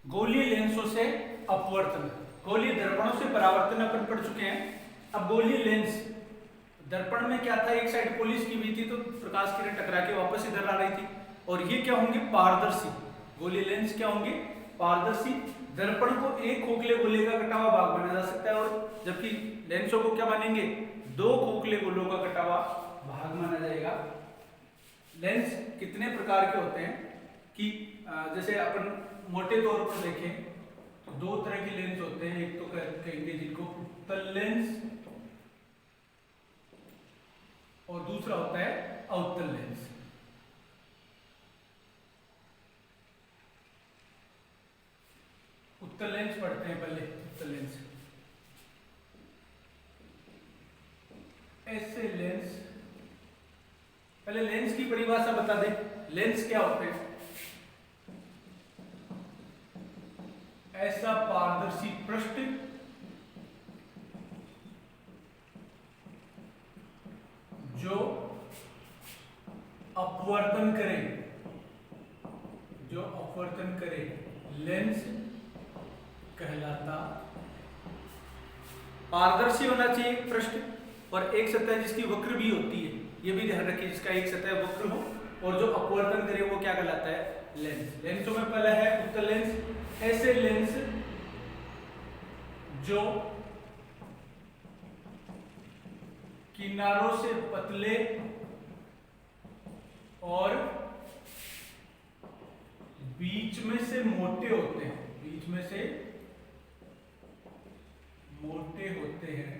गोलीय लेंसों से अपवर्तन, गोलीय दर्पणों से परावर्तन अपन पढ़ चुके हैं। अब गोलीय लेंस, दर्पण में क्या था, एक साइड पॉलिश की हुई थी तो प्रकाश किरण टकरा के वापस इधर आ रही थी, और ये क्या होंगे, पारदर्शी। गोलीय लेंस क्या होंगे, पारदर्शी। दर्पण को एक खोखले गोले का कटा हुआ भाग माना जा सकता है, और जबकि लेंसों को क्या मानेंगे, दो खोखले गोलों का कटा हुआ भाग माना जाएगा। लेंस कितने प्रकार के होते हैं कि जैसे अपन मोटे तौर पर देखें तो दो तरह के लेंस होते हैं। एक तो कहेंगे जिनको उत्तल लेंस, और दूसरा होता है अवतल लेंस। उत्तल लेंस पढ़ते हैं पहले। उत्तल लेंस, ऐसे लेंस, पहले लेंस की परिभाषा बता दें। लेंस क्या होते हैं, ऐसा पारदर्शी पृष्ठ जो अपवर्तन करे, जो अपवर्तन करे, लेंस कहलाता। पारदर्शी होना चाहिए पृष्ठ, और एक सतह जिसकी वक्र भी होती है, ये भी ध्यान रखिए, जिसका एक सतह वक्र हो और जो अपवर्तन करे वो क्या कहलाता है, लेंस। लेंसों में पहला है उत्तल लेंस, ऐसे लेंस जो किनारों से पतले और बीच में से मोटे होते हैं, बीच में से मोटे होते हैं,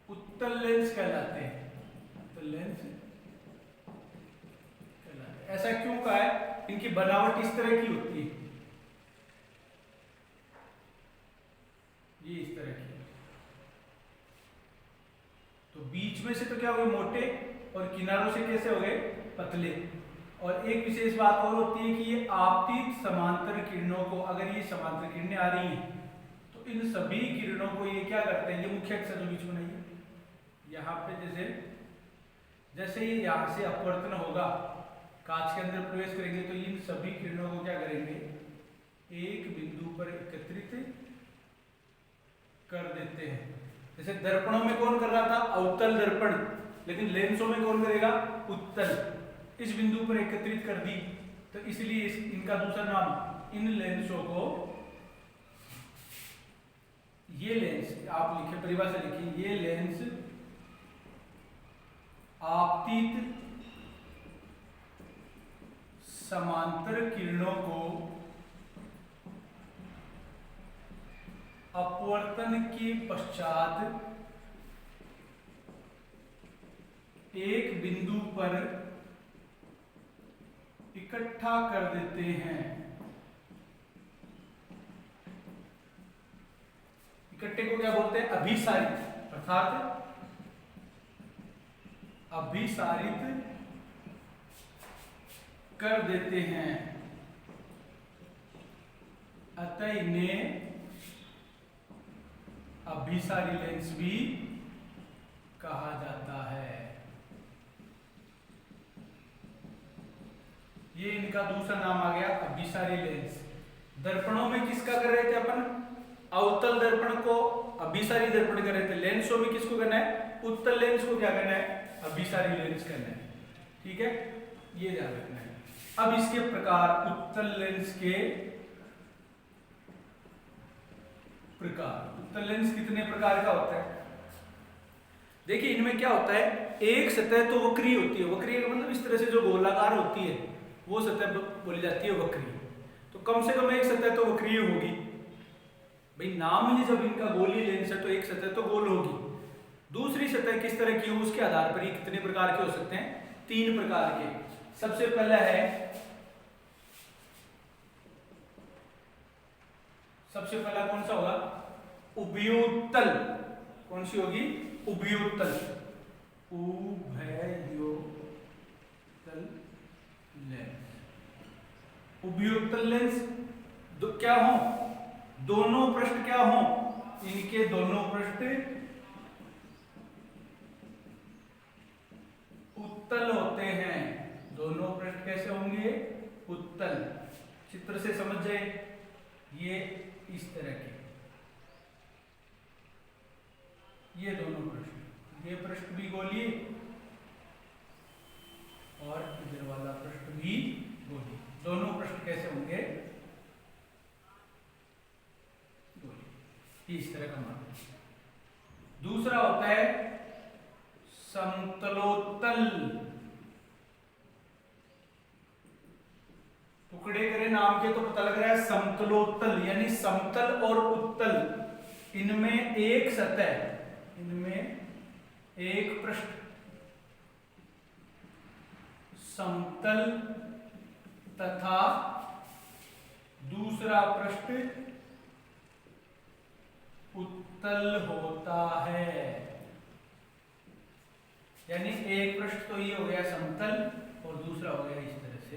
उत्तल लेंस कहलाते हैं। उत्तल लेंस कहलाते हैं। ऐसा क्यों कहा है, इनकी बनावट इस तरह की होती है, ये इस तरह की, तो बीच में से तो क्या हो गए मोटे, और किनारों से कैसे हो गए, पतले। और एक विशेष बात और होती है कि ये आपतित समांतर किरणों को, अगर ये समांतर किरणें आ रही हैं तो इन सभी किरणों को ये क्या करते हैं, ये मुख्य अक्ष जो बीच में नहीं है, यहाँ पे जैसे ये यहाँ से अपवर्तन होगा, कांच के अंदर प्रवेश करेंगे तो इन सभी किरणों को क्या करेंगे, एक बिंदु पर एकत्रित कर देते हैं। जैसे दर्पणों में कौन कर रहा था, अवतल दर्पण, लेकिन लेंसों में कौन करेगा, उत्तल। इस बिंदु पर एकत्रित कर दी, तो इसलिए इनका दूसरा नाम, इन लेंसों को, ये लेंस आप लिखे, परिभाषा लिखिए, ये लेंस आपतित समांतर किरणों को अपवर्तन के पश्चात एक बिंदु पर इकट्ठा कर देते हैं। इकट्ठे को क्या बोलते हैं, अभिसारित, अर्थात अभिसारित कर देते हैं। अतः इन्हें अभिसारी लेंस भी कहा जाता है। ये इनका दूसरा नाम आ गया, अभिसारी लेंस। दर्पणों में किसका कर रहे थे अपन, अवतल दर्पण को अभिसारी दर्पण कर रहे थे। लेंसों में किसको करना है, उत्तल लेंस को क्या करना है, अभिसारी लेंस करना है। ठीक है, ये ध्यान रखना है। अब इसके प्रकार, उत्तल लेंस के प्रकार। उत्तल लेंस कितने प्रकार का होता है, देखिए इनमें क्या होता है, एक सतह तो वक्री होती है, वक्री का मतलब इस तरह से जो गोलाकार होती है वो सतह बोली जाती है वक्री। तो कम से कम एक सतह तो वक्रीय होगी, भाई नाम ही जब इनका गोलीय लेंस है तो एक सतह तो गोल होगी। दूसरी सतह किस तरह की हो उसके आधार पर ये कितने प्रकार के हो सकते हैं, 3 प्रकार के। सबसे पहला है, सबसे पहला कौन सा होगा, उभयोत्तल। कौन सी होगी, उभयोत्तल, उभयोत्तल लेंस। उभयोत्तल लेंस क्या हो, दोनों पृष्ठ क्या हो, इनके दोनों पृष्ठ उत्तल होते हैं। दोनों पृष्ठ कैसे होंगे, उत्तल। चित्र से समझ जाए, ये इस तरह के, ये दोनों पृष्ठ, ये पृष्ठ भी गोलीय और इधर वाला पृष्ठ भी गोलीय। दोनों पृष्ठ कैसे होंगे? गोलीय। इस तरह का मान। दूसरा होता है समतलोत्तल। टुकड़े करे नाम के तो पता लग रहा है समतलोत्तल, यानी समतल और उत्तल, इनमें एक सतह, इनमें एक पृष्ठ समतल तथा दूसरा पृष्ठ उत्तल होता है। यानी एक पृष्ठ तो ये हो गया समतल और दूसरा हो गया इस तरह से,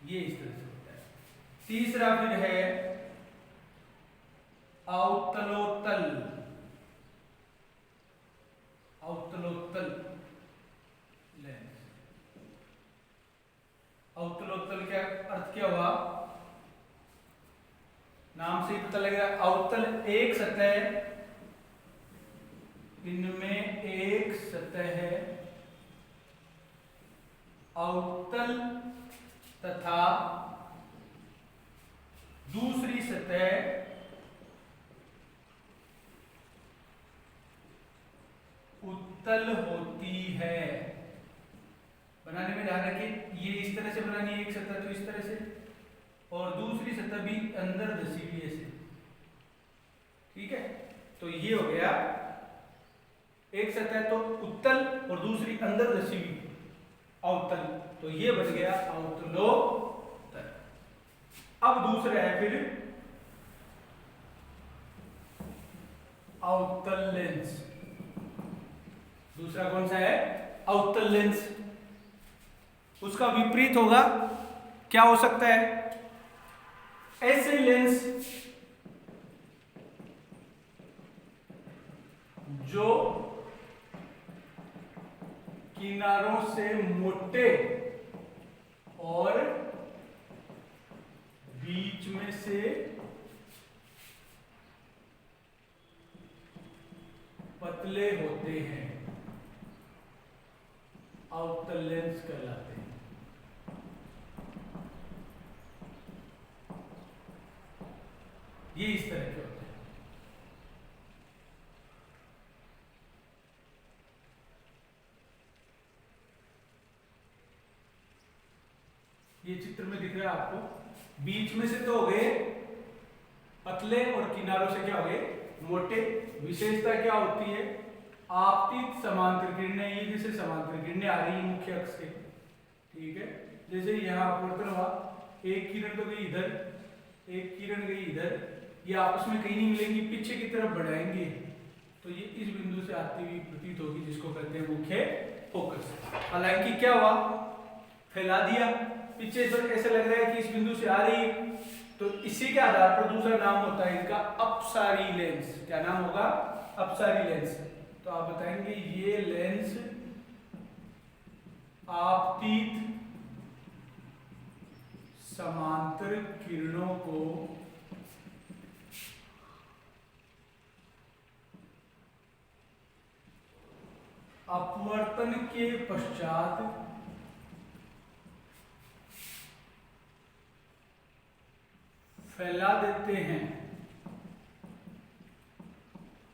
ये इस तरह से होता है। तीसरा फिर है अवतलोत्तल। अवतलोत्तल लेंस। अवतलोत्तल का अर्थ क्या हुआ? नाम से ही पता लगेगा, अवतल एक सतह, इनमें एक सतह है अवतल तथा दूसरी सतह उत्तल होती है। बनाने में ध्यान रखिए, ये इस तरह से बनानी है एक सतह, तो इस तरह से, और दूसरी सतह भी अंदर धसी हुई ऐसे, ठीक है। तो ये हो गया एक सतह तो उत्तल और दूसरी अंदर धसी हुई अवतल, तो ये बन गया अवतलोत्तल। अब दूसरा है फिर अवतल लेंस। दूसरा कौन सा है? अवतल लेंस। उसका विपरीत होगा, क्या हो सकता है? ऐसे लेंस जो किनारों से मोटे और बीच में से पतले होते हैं, अवतल लेंस कहलाते हैं। ये इस तरह के होते हैं। ये चित्र में दिख रहा है आपको, बीच में से तो हो गए पतले और किनारों से क्या हो गए मोटे। विशेषता क्या होती है? आपतित समांतर किरणें, ये जैसे समांतर किरणें आ रही है मुख्य अक्ष से, ठीक है। जैसे यहाँ अपवर्तन हुआ, एक किरण तो गई इधर, एक किरण गई इधर, ये आपस में कहीं नहीं मिलेंगी, पीछे की तरफ बढ़ाएंगे तो ये इस बिंदु से आती हुई प्रतीत होगी, जिसको कहते हैं मुख्य फोकस। हालांकि क्या हुआ, फैला दिया, पीछे से ऐसे लग रहा है कि इस बिंदु से आ रही है, तो इसी के आधार पर दूसरा नाम होता है इनका अपसारी लेंस। क्या नाम होगा? अपसारी लेंस। तो आप बताएंगे ये लेंस आपतित समांतर किरणों को अपवर्तन के पश्चात फैला देते हैं,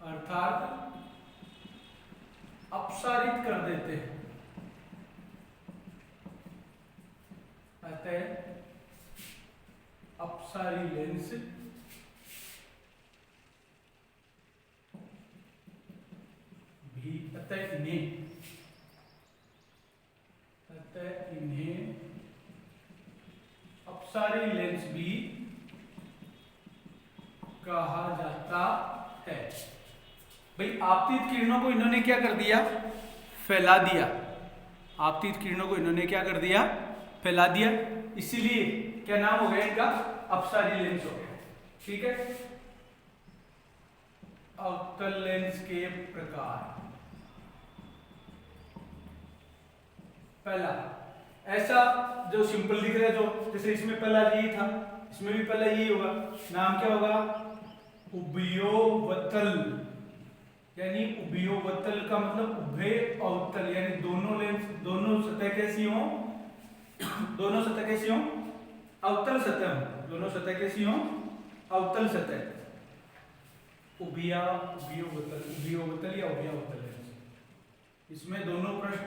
अर्थात अपसारित कर देते हैं। अतः अपसारी लेंस भी, अतः इन्हें अपसारी लेंस भी कहा जाता है। भाई आपतित किरणों को इन्होंने क्या कर दिया? फैला दिया। आपतित किरणों को इन्होंने क्या कर दिया? फैला दिया। इसीलिए क्या नाम हो गया इनका? अपसारी लेंस हो गया, ठीक है। अवतल लेंस के प्रकार, पहला ऐसा जो सिंपल दिख रहा है, जो जैसे इसमें पहला ये था, इसमें भी पहला यही होगा, नाम क्या होगा, उभयोवतल। यानी उभयोवतल का मतलब उभय अवतल, यानी दोनों लेंस, दोनों सतह कैसी हो, दोनों सतह कैसी हो, अवतल सतह हो, दोनों सतह कैसी हो, अवतल सतह। उभयोवतल, उभयोवतल या उभयावतल लेंस। इसमें दोनों पृष्ठ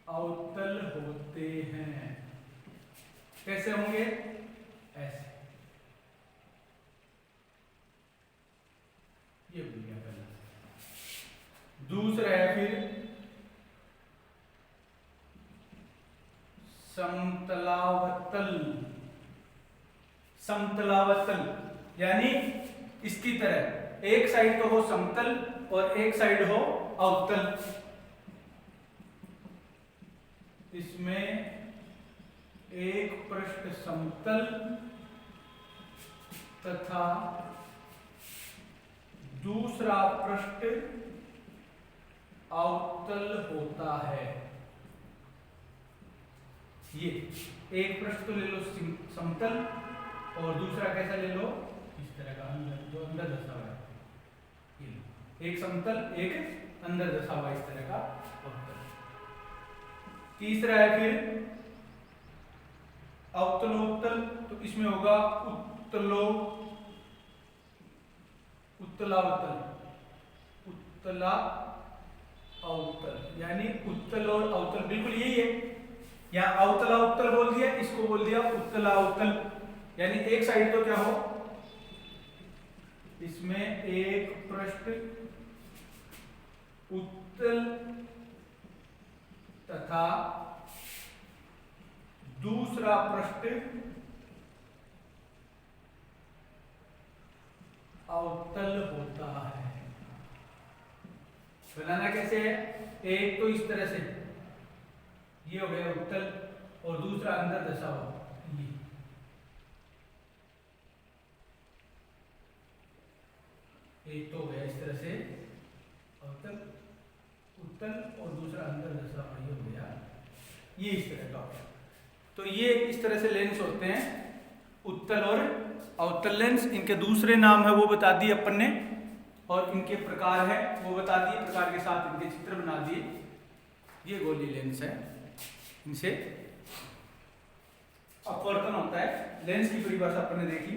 अवतल होते हैं। कैसे होंगे, ऐसे। ये भूल गया पहला। दूसरा है फिर समतलावतल। समतलावतल यानी इसकी तरह, एक साइड तो हो समतल और एक साइड हो अवतल। इसमें एक पृष्ठ समतल तथा दूसरा पृष्ठ अवतल होता है। ये एक पृष्ठ तो ले लो समतल और दूसरा कैसा ले लो, इस तरह का, अंदर, जो अंदर दसा हुआ है। ये एक समतल, एक अंदर दसा हुआ, इस तरह का अवतल। तीसरा है फिर अवतलोत्तल, तो इसमें होगा उत्तलावतल, उत्तला अवतल, यानी उत्तल और अवतल बिल्कुल यही है। यहाँ अवतला उत्तल बोल दिया, इसको बोल दिया उत्तला अवतल। यानी एक साइड तो क्या हो, इसमें एक पृष्ठ उत्तल तथा दूसरा पृष्ठ अवतल होता है। बनाना कैसे है, एक तो इस तरह से, ये हो गया उत्तल और दूसरा अंदर दशा हो, ये एक तो हो गया इस तरह से अवतल, उत्तल और दूसरा अंदर दशा हो, ये हो गया, ये इस तरह का हो गया। तो ये इस तरह से लेंस होते हैं, उत्तल और अवतल लेंस। इनके दूसरे नाम है वो बता दिए अपन ने, और इनके प्रकार है वो बता दिए, प्रकार के साथ इनके चित्र बना दिए। ये गोली लेंस है, इनसे अपवर्तन होता है। लेंस की परिभाषा अपन ने देखी।